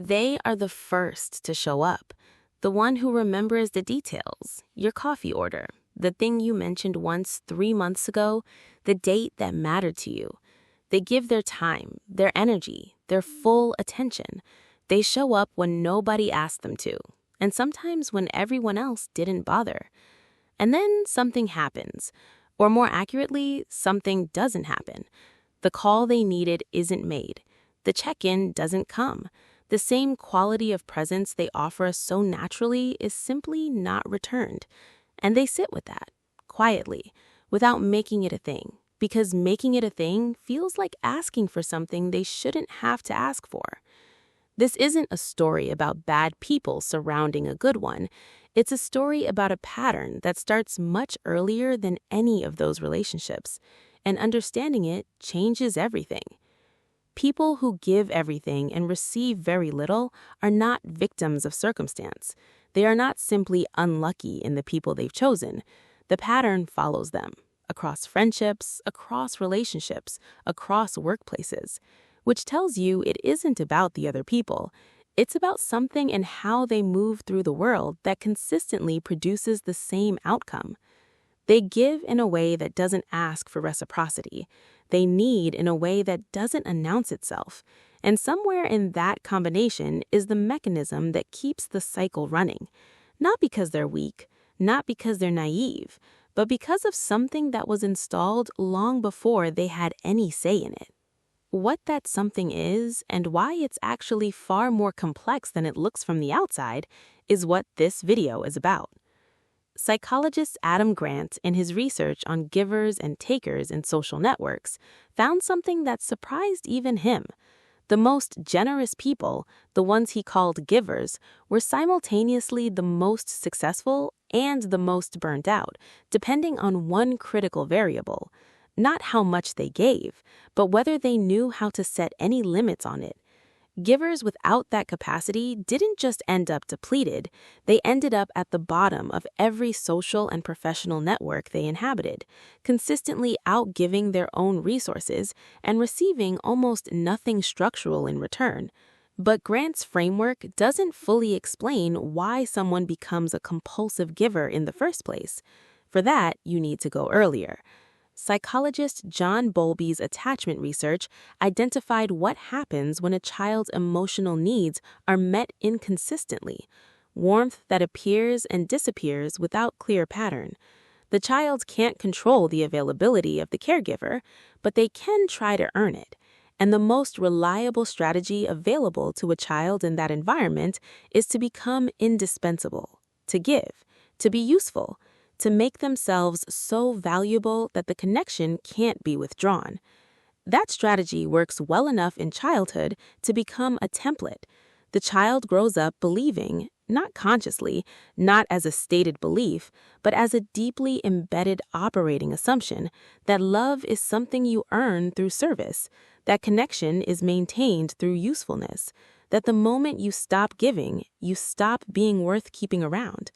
They are the first to show up, the one who remembers the details, your coffee order, the thing you mentioned once 3 months ago, the date that mattered to you. They give their time, their energy, their full attention. They show up when nobody asked them to, and sometimes when everyone else didn't bother. And then something happens, or more accurately, something doesn't happen. The call they needed isn't made. The check-in doesn't come. The same quality of presence they offer us so naturally is simply not returned. And they sit with that, quietly, without making it a thing, because making it a thing feels like asking for something they shouldn't have to ask for. This isn't a story about bad people surrounding a good one. It's a story about a pattern that starts much earlier than any of those relationships, and understanding it changes everything. People who give everything and receive very little are not victims of circumstance. They are not simply unlucky in the people they've chosen. The pattern follows them, across friendships, across relationships, across workplaces, which tells you it isn't about the other people. It's about something in how they move through the world that consistently produces the same outcome. They give in a way that doesn't ask for reciprocity. They need in a way that doesn't announce itself. And somewhere in that combination is the mechanism that keeps the cycle running. Not because they're weak, not because they're naive, but because of something that was installed long before they had any say in it. What that something is and why it's actually far more complex than it looks from the outside is what this video is about. Psychologist Adam Grant, in his research on givers and takers in social networks, found something that surprised even him. The most generous people, the ones he called givers, were simultaneously the most successful and the most burned out, depending on one critical variable. Not how much they gave, but whether they knew how to set any limits on it. Givers without that capacity didn't just end up depleted, they ended up at the bottom of every social and professional network they inhabited, consistently outgiving their own resources and receiving almost nothing structural in return. But Grant's framework doesn't fully explain why someone becomes a compulsive giver in the first place. For that, you need to go earlier. Psychologist John Bowlby's attachment research identified what happens when a child's emotional needs are met inconsistently, warmth that appears and disappears without clear pattern. The child can't control the availability of the caregiver, but they can try to earn it. And the most reliable strategy available to a child in that environment is to become indispensable, to give, to be useful, to make themselves so valuable that the connection can't be withdrawn. That strategy works well enough in childhood to become a template. The child grows up believing, not consciously, not as a stated belief, but as a deeply embedded operating assumption, that love is something you earn through service, that connection is maintained through usefulness, that the moment you stop giving, you stop being worth keeping around.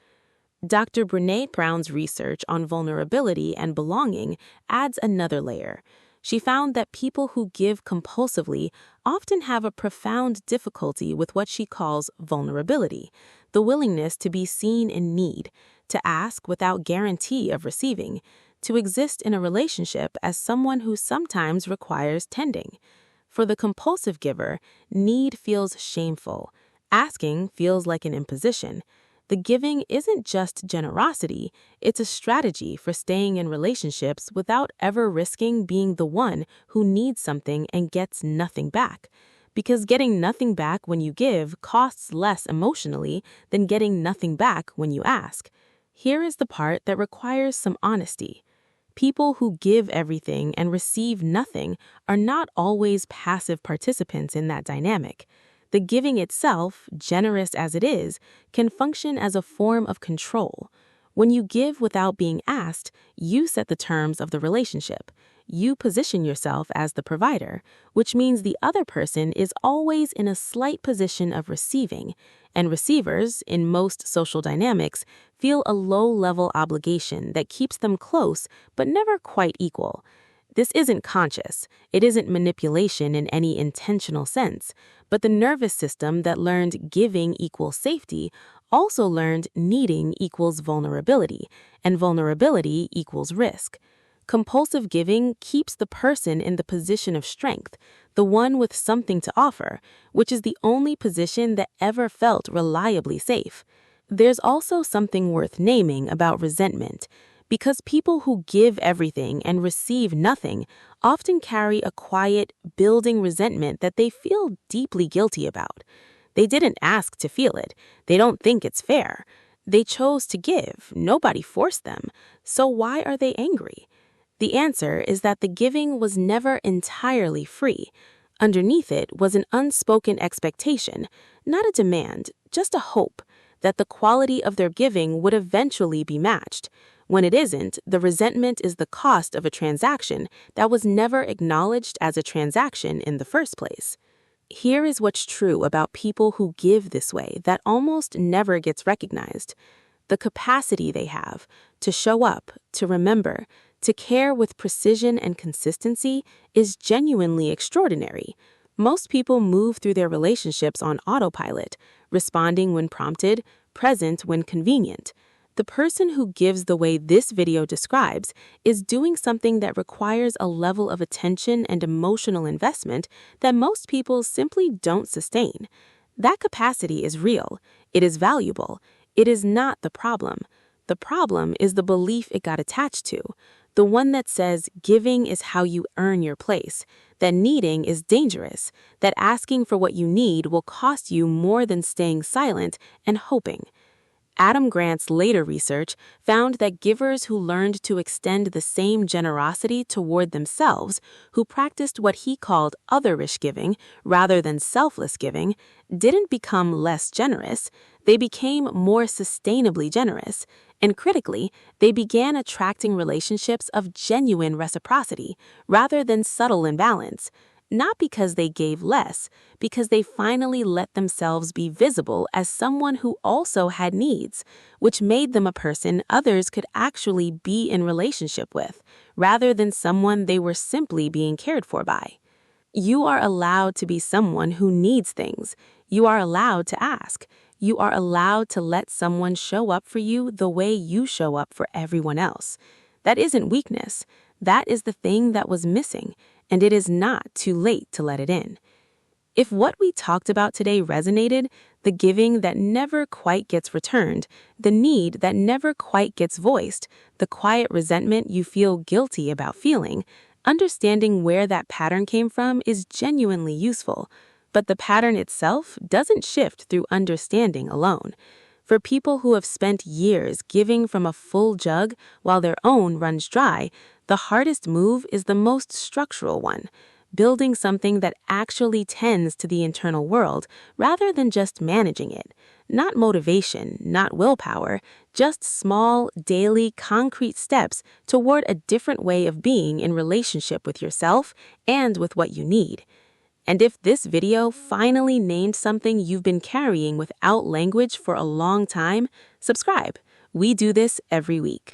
Dr. Brené Brown's research on vulnerability and belonging adds another layer. She found that people who give compulsively often have a profound difficulty with what she calls vulnerability, the willingness to be seen in need, to ask without guarantee of receiving, to exist in a relationship as someone who sometimes requires tending. For the compulsive giver, need feels shameful. Asking feels like an imposition. The giving isn't just generosity, it's a strategy for staying in relationships without ever risking being the one who needs something and gets nothing back. Because getting nothing back when you give costs less emotionally than getting nothing back when you ask. Here is the part that requires some honesty. People who give everything and receive nothing are not always passive participants in that dynamic. The giving itself, generous as it is, can function as a form of control. When you give without being asked, you set the terms of the relationship. You position yourself as the provider, which means the other person is always in a slight position of receiving, and receivers, in most social dynamics, feel a low-level obligation that keeps them close but never quite equal. This isn't conscious. It isn't manipulation in any intentional sense. But the nervous system that learned giving equals safety also learned needing equals vulnerability, and vulnerability equals risk. Compulsive giving keeps the person in the position of strength, the one with something to offer, which is the only position that ever felt reliably safe. There's also something worth naming about resentment, because people who give everything and receive nothing often carry a quiet, building resentment that they feel deeply guilty about. They didn't ask to feel it. They don't think it's fair. They chose to give. Nobody forced them. So why are they angry? The answer is that the giving was never entirely free. Underneath it was an unspoken expectation, not a demand, just a hope, that the quality of their giving would eventually be matched. When it isn't, the resentment is the cost of a transaction that was never acknowledged as a transaction in the first place. Here is what's true about people who give this way that almost never gets recognized. The capacity they have to show up, to remember, to care with precision and consistency is genuinely extraordinary. Most people move through their relationships on autopilot, responding when prompted, present when convenient. The person who gives the way this video describes is doing something that requires a level of attention and emotional investment that most people simply don't sustain. That capacity is real. It is valuable. It is not the problem. The problem is the belief it got attached to, the one that says giving is how you earn your place, that needing is dangerous, that asking for what you need will cost you more than staying silent and hoping. Adam Grant's later research found that givers who learned to extend the same generosity toward themselves, who practiced what he called otherish giving rather than selfless giving, didn't become less generous. They became more sustainably generous, and critically, they began attracting relationships of genuine reciprocity rather than subtle imbalance. Not because they gave less, because they finally let themselves be visible as someone who also had needs, which made them a person others could actually be in relationship with, rather than someone they were simply being cared for by. You are allowed to be someone who needs things. You are allowed to ask. You are allowed to let someone show up for you the way you show up for everyone else. That isn't weakness. That is the thing that was missing, and it is not too late to let it in. If what we talked about today resonated, the giving that never quite gets returned, the need that never quite gets voiced, the quiet resentment you feel guilty about feeling, understanding where that pattern came from is genuinely useful. But the pattern itself doesn't shift through understanding alone. For people who have spent years giving from a full jug while their own runs dry, the hardest move is the most structural one, building something that actually tends to the internal world rather than just managing it. Not motivation, not willpower, just small, daily, concrete steps toward a different way of being in relationship with yourself and with what you need. And if this video finally named something you've been carrying without language for a long time, subscribe. We do this every week.